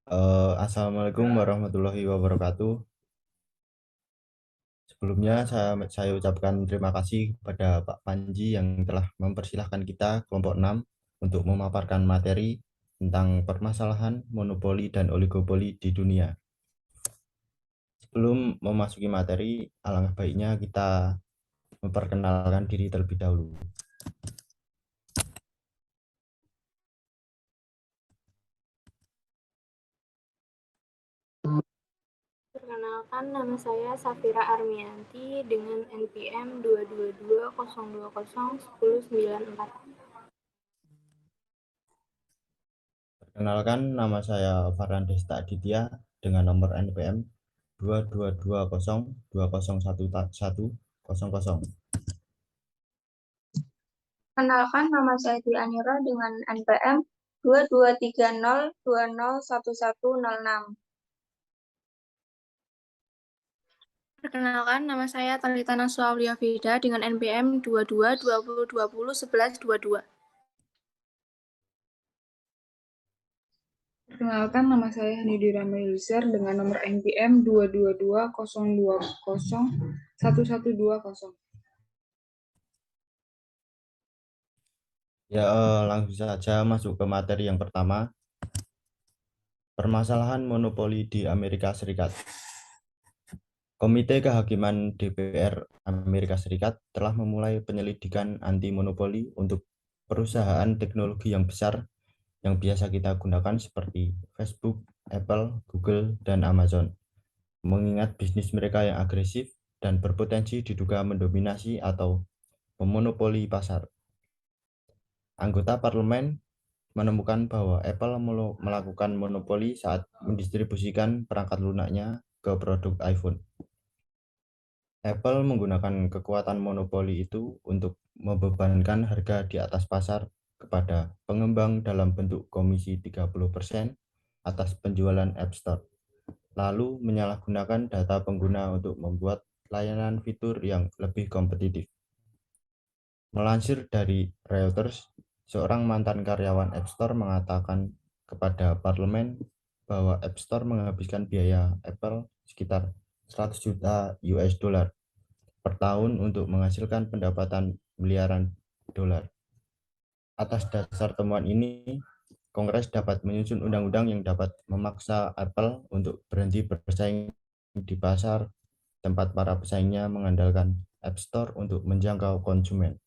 Assalamualaikum warahmatullahi wabarakatuh. Sebelumnya saya ucapkan terima kasih kepada Pak Panji yang telah mempersilahkan kita kelompok 6 untuk memaparkan materi tentang permasalahan monopoli dan oligopoli di dunia. Sebelum memasuki materi, alangkah baiknya kita memperkenalkan diri terlebih dahulu. Perkenalkan, nama saya Safira Armianti dengan NPM 222001094. Perkenalkan, nama saya Farhan Desta Aditya dengan nomor NPM 2220201100. Kenalkan, nama saya Dwi Anira dengan NPM 2230201106. Perkenalkan, nama saya Talita Naswa Auliafida dengan NPM 2220201122. Perkenalkan, nama saya Hanidira Meluser dengan nomor NPM 22202011120. Ya, langsung saja masuk ke materi yang pertama. Permasalahan monopoli di Amerika Serikat. Komite Kehakiman DPR Amerika Serikat telah memulai penyelidikan anti monopoli untuk perusahaan teknologi yang besar yang biasa kita gunakan seperti Facebook, Apple, Google, dan Amazon. Mengingat bisnis mereka yang agresif dan berpotensi diduga mendominasi atau memonopoli pasar. Anggota parlemen menemukan bahwa Apple melakukan monopoli saat mendistribusikan perangkat lunaknya ke produk iPhone. Apple menggunakan kekuatan monopoli itu untuk membebankan harga di atas pasar kepada pengembang dalam bentuk komisi 30% atas penjualan App Store, lalu menyalahgunakan data pengguna untuk membuat layanan fitur yang lebih kompetitif. Melansir dari Reuters, seorang mantan karyawan App Store mengatakan kepada parlemen bahwa App Store menghabiskan biaya Apple sekitar 100 juta US dollar per tahun untuk menghasilkan pendapatan miliaran dolar. Atas dasar temuan ini, Kongres dapat menyusun undang-undang yang dapat memaksa Apple untuk berhenti bersaing di pasar tempat para pesaingnya mengandalkan App Store untuk menjangkau konsumen.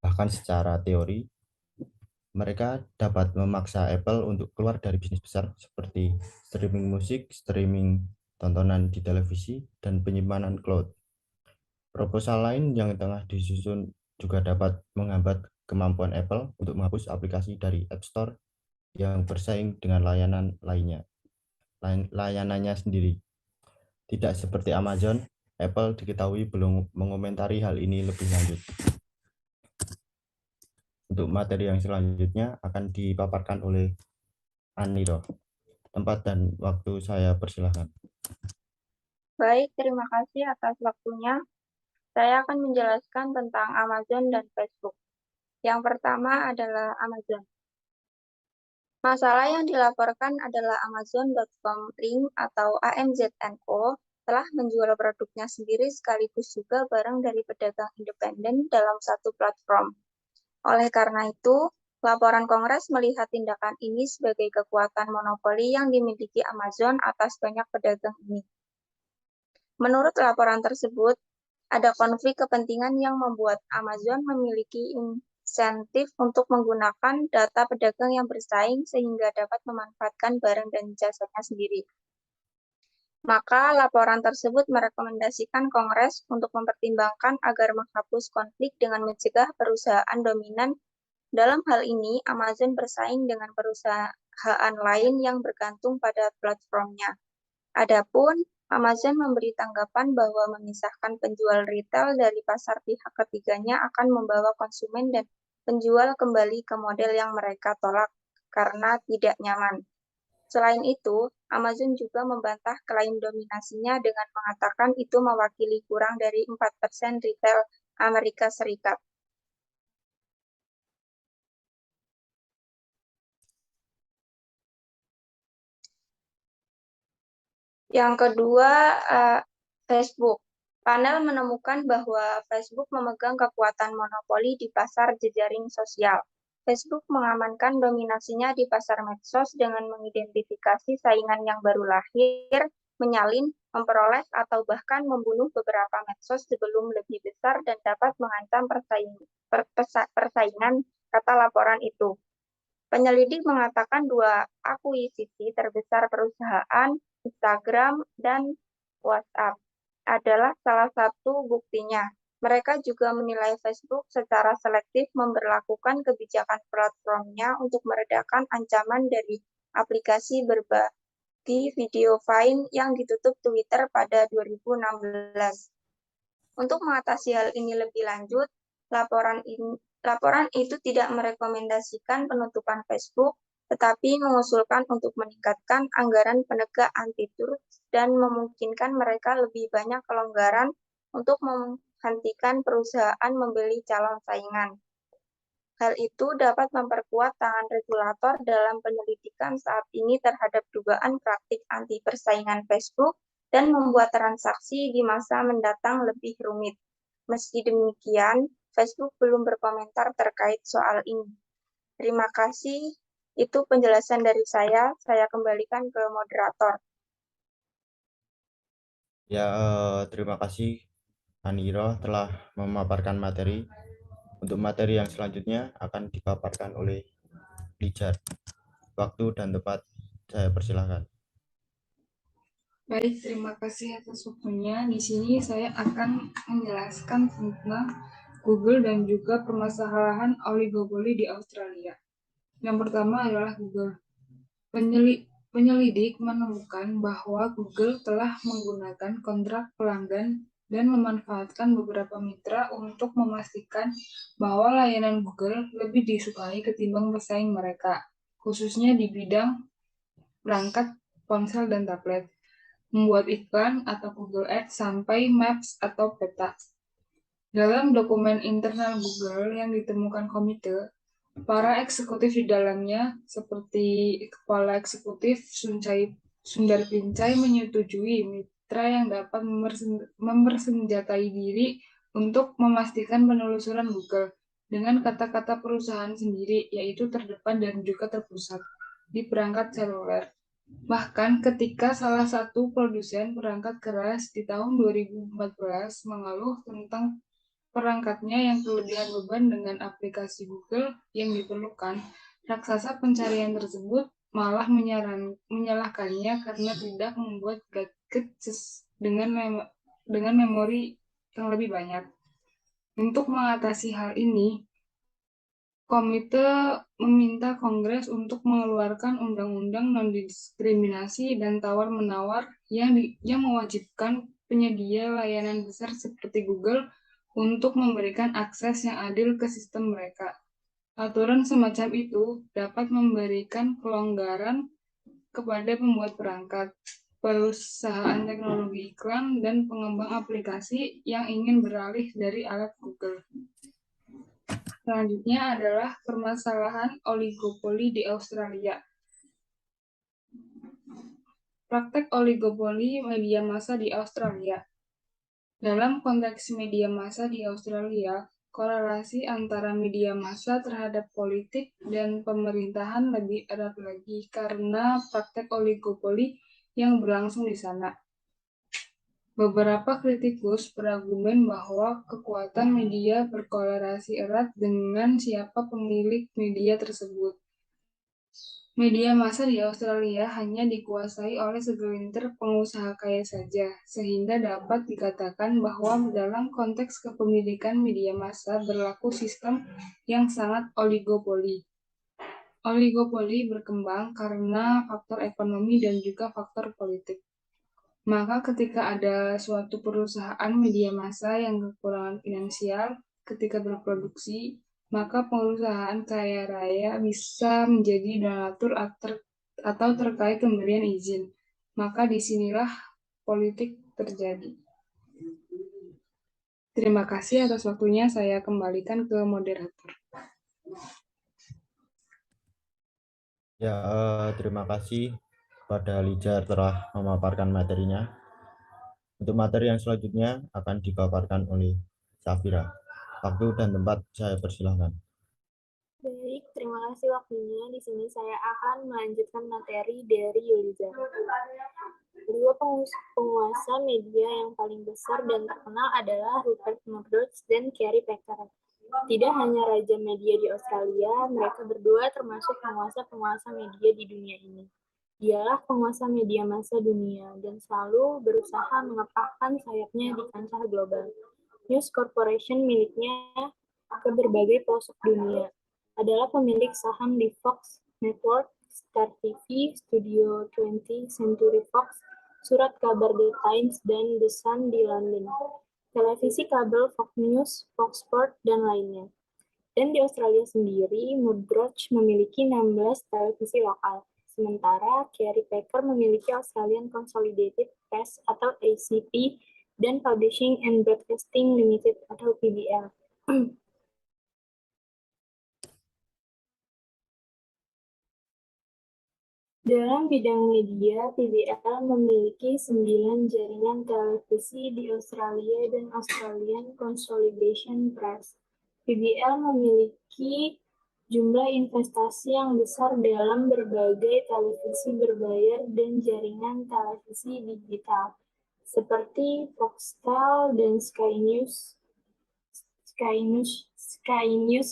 Bahkan secara teori, mereka dapat memaksa Apple untuk keluar dari bisnis besar seperti streaming musik, streaming tontonan di televisi, dan penyimpanan cloud. Proposal lain yang tengah disusun juga dapat menghambat kemampuan Apple untuk menghapus aplikasi dari App Store yang bersaing dengan layanannya sendiri. Tidak seperti Amazon, Apple diketahui belum mengomentari hal ini lebih lanjut. Untuk materi yang selanjutnya akan dipaparkan oleh Aniro. Tempat dan waktu saya persilahkan. Baik, terima kasih atas waktunya. Saya akan menjelaskan tentang Amazon dan Facebook. Yang pertama adalah Amazon. Masalah yang dilaporkan adalah Amazon.com Inc. atau AMZNO telah menjual produknya sendiri sekaligus juga barang dari pedagang independen dalam satu platform. Oleh karena itu, laporan Kongres melihat tindakan ini sebagai kekuatan monopoli yang dimiliki Amazon atas banyak pedagang ini. Menurut laporan tersebut, ada konflik kepentingan yang membuat Amazon memiliki insentif untuk menggunakan data pedagang yang bersaing sehingga dapat memanfaatkan barang dan jasanya sendiri. Maka laporan tersebut merekomendasikan Kongres untuk mempertimbangkan agar menghapus konflik dengan mencegah perusahaan dominan. Dalam hal ini, Amazon bersaing dengan perusahaan lain yang bergantung pada platformnya. Adapun Amazon memberi tanggapan bahwa memisahkan penjual retail dari pasar pihak ketiganya akan membawa konsumen dan penjual kembali ke model yang mereka tolak karena tidak nyaman. Selain itu, Amazon juga membantah klaim dominasinya dengan mengatakan itu mewakili kurang dari 4% retail Amerika Serikat. Yang kedua, Facebook. Panel menemukan bahwa Facebook memegang kekuatan monopoli di pasar jejaring sosial. Facebook mengamankan dominasinya di pasar medsos dengan mengidentifikasi saingan yang baru lahir, menyalin, memperoleh, atau bahkan membunuh beberapa medsos sebelum lebih besar dan dapat mengancam persaingan, kata laporan itu. Penyelidik mengatakan dua akuisisi terbesar perusahaan, Instagram dan WhatsApp, adalah salah satu buktinya. Mereka juga menilai Facebook secara selektif memberlakukan kebijakan platformnya untuk meredakan ancaman dari aplikasi berbagi video Vine yang ditutup Twitter pada 2016. Untuk mengatasi hal ini lebih lanjut, laporan itu tidak merekomendasikan penutupan Facebook, tetapi mengusulkan untuk meningkatkan anggaran penegak anti-truth dan memungkinkan mereka lebih banyak kelonggaran untuk menghentikan perusahaan membeli calon saingan. Hal itu dapat memperkuat tangan regulator dalam penyelidikan saat ini terhadap dugaan praktik anti-persaingan Facebook dan membuat transaksi di masa mendatang lebih rumit. Meski demikian, Facebook belum berkomentar terkait soal ini. Terima kasih. Itu penjelasan dari saya. Saya kembalikan ke moderator. Ya, terima kasih Aniro telah memaparkan materi. Untuk materi yang selanjutnya akan dipaparkan oleh Lijar. Waktu dan tempat saya persilahkan. Baik, terima kasih atas waktunya. Di sini saya akan menjelaskan tentang Google dan juga permasalahan oligopoli di Australia. Yang pertama adalah Google. Penyelidik menemukan bahwa Google telah menggunakan kontrak pelanggan dan memanfaatkan beberapa mitra untuk memastikan bahwa layanan Google lebih disukai ketimbang pesaing mereka, khususnya di bidang perangkat ponsel dan tablet, membuat iklan atau Google Ads sampai Maps atau peta. Dalam dokumen internal Google yang ditemukan komite, para eksekutif di dalamnya, seperti Kepala Eksekutif Sundar Pichai, menyetujui mitra yang dapat mempersenjatai diri untuk memastikan penelusuran Google dengan kata-kata perusahaan sendiri, yaitu terdepan dan juga terpusat di perangkat seluler. Bahkan ketika salah satu produsen perangkat keras di tahun 2014 mengeluh tentang perangkatnya yang kelebihan beban dengan aplikasi Google yang diperlukan, raksasa pencarian tersebut malah menyalahkannya karena tidak membuat gadget dengan memori yang lebih banyak. Untuk mengatasi hal ini, komite meminta Kongres untuk mengeluarkan undang-undang non-diskriminasi dan tawar-menawar yang mewajibkan penyedia layanan besar seperti Google untuk memberikan akses yang adil ke sistem mereka. Aturan semacam itu dapat memberikan kelonggaran kepada pembuat perangkat, perusahaan teknologi iklan, dan pengembang aplikasi yang ingin beralih dari alat Google. Selanjutnya adalah permasalahan oligopoli di Australia. Praktek oligopoli media massa di Australia. Dalam konteks media massa di Australia, korelasi antara media massa terhadap politik dan pemerintahan lebih erat lagi karena praktek oligopoli yang berlangsung di sana. Beberapa kritikus berargumen bahwa kekuatan media berkorelasi erat dengan siapa pemilik media tersebut. Media massa di Australia hanya dikuasai oleh segelintir pengusaha kaya saja, sehingga dapat dikatakan bahwa dalam konteks kepemilikan media massa berlaku sistem yang sangat oligopoli. Oligopoli berkembang karena faktor ekonomi dan juga faktor politik. Maka ketika ada suatu perusahaan media massa yang kekurangan finansial ketika berproduksi, maka perusahaan kaya raya bisa menjadi donatur atau terkait pemberian izin. Maka disinilah politik terjadi. Terima kasih atas waktunya. Saya kembalikan ke moderator. Ya, terima kasih kepada Lijar telah memaparkan materinya. Untuk materi yang selanjutnya akan dipaparkan oleh Safira. Waktu dan tempat saya persilahkan. Baik, terima kasih waktunya. Di sini saya akan melanjutkan materi dari Yulizar. Dua penguasa media yang paling besar dan terkenal adalah Rupert Murdoch dan Carrie Packer. Tidak hanya raja media di Australia, mereka berdua termasuk penguasa-penguasa media di dunia ini. Dialah penguasa media massa dunia dan selalu berusaha mengepakkan sayapnya di kancah global. News Corporation miliknya ke berbagai pelosok dunia. Adalah pemilik saham di Fox Network, Star TV, Studio 20, Century Fox, surat kabar The Times, dan The Sun di London, televisi kabel Fox News, Fox Sport, dan lainnya. Dan di Australia sendiri, Murdoch memiliki 16 televisi lokal, sementara Carrie Packer memiliki Australian Consolidated Press atau ACP dan Publishing and Broadcasting Limited atau PBL. Dalam bidang media, PBL memiliki 9 jaringan televisi di Australia dan Australian Consolidation Press. PBL memiliki jumlah investasi yang besar dalam berbagai televisi berbayar dan jaringan televisi digital, seperti Foxtel dan Sky News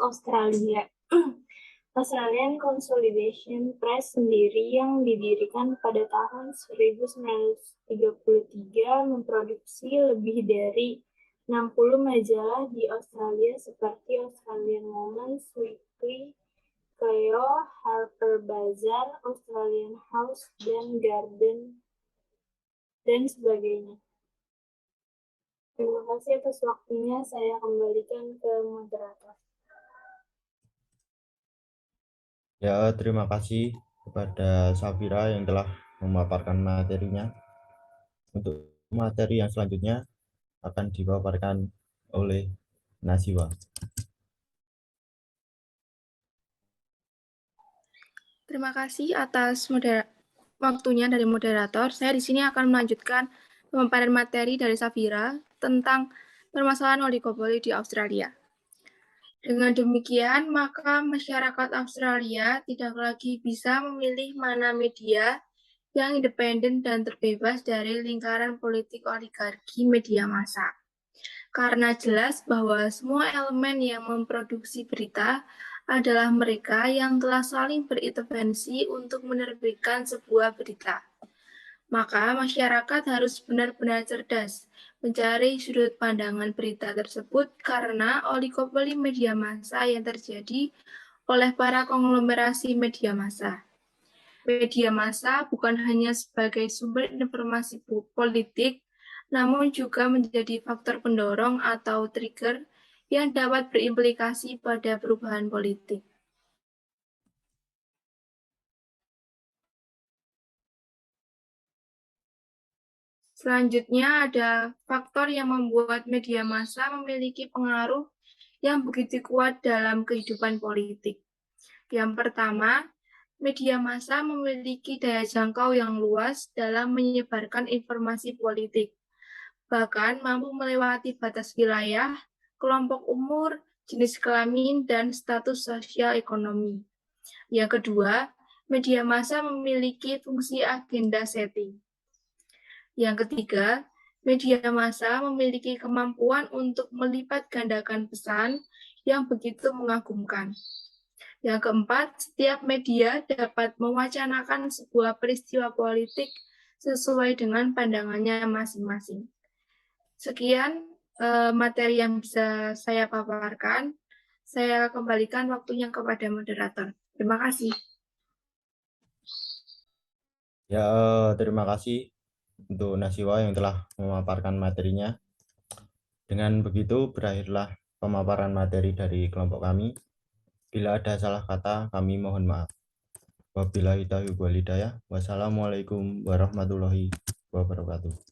Australia. Australian Consolidation Press sendiri yang didirikan pada tahun 1933 memproduksi lebih dari 60 majalah di Australia seperti Australian Women's Weekly, Cleo, Harper Bazaar, Australian House, dan Garden, dan sebagainya. Terima kasih atas waktunya. Saya kembalikan ke moderator. Ya, terima kasih kepada Safira yang telah memaparkan materinya. Untuk materi yang selanjutnya akan dipaparkan oleh Nasiwa. Terima kasih atas waktunya dari moderator. Saya di sini akan melanjutkan pemaparan materi dari Safira tentang permasalahan oligopoli di Australia. Dengan demikian, maka masyarakat Australia tidak lagi bisa memilih mana media yang independen dan terbebas dari lingkaran politik oligarki media massa. Karena jelas bahwa semua elemen yang memproduksi berita adalah mereka yang telah saling berintervensi untuk menerbitkan sebuah berita. Maka masyarakat harus benar-benar cerdas mencari sudut pandangan berita tersebut karena oligopoli media massa yang terjadi oleh para konglomerasi media massa. Media massa bukan hanya sebagai sumber informasi politik, namun juga menjadi faktor pendorong atau trigger yang dapat berimplikasi pada perubahan politik. Selanjutnya ada faktor yang membuat media massa memiliki pengaruh yang begitu kuat dalam kehidupan politik. Yang pertama, media massa memiliki daya jangkau yang luas dalam menyebarkan informasi politik, bahkan mampu melewati batas wilayah, kelompok umur, jenis kelamin, dan status sosial ekonomi. Yang kedua, media massa memiliki fungsi agenda setting. Yang ketiga, media massa memiliki kemampuan untuk melipat gandakan pesan yang begitu mengagumkan. Yang keempat, setiap media dapat mewacanakan sebuah peristiwa politik sesuai dengan pandangannya masing-masing. Sekian materi yang bisa saya paparkan. Saya kembalikan waktunya kepada moderator. Terima kasih. Ya, terima kasih untuk Nasiwa yang telah memaparkan materinya. Dengan begitu berakhirlah pemaparan materi dari kelompok kami. Bila ada salah kata, kami mohon maaf. Wabillahi taufiq wal hidayah. Wassalamualaikum warahmatullahi wabarakatuh.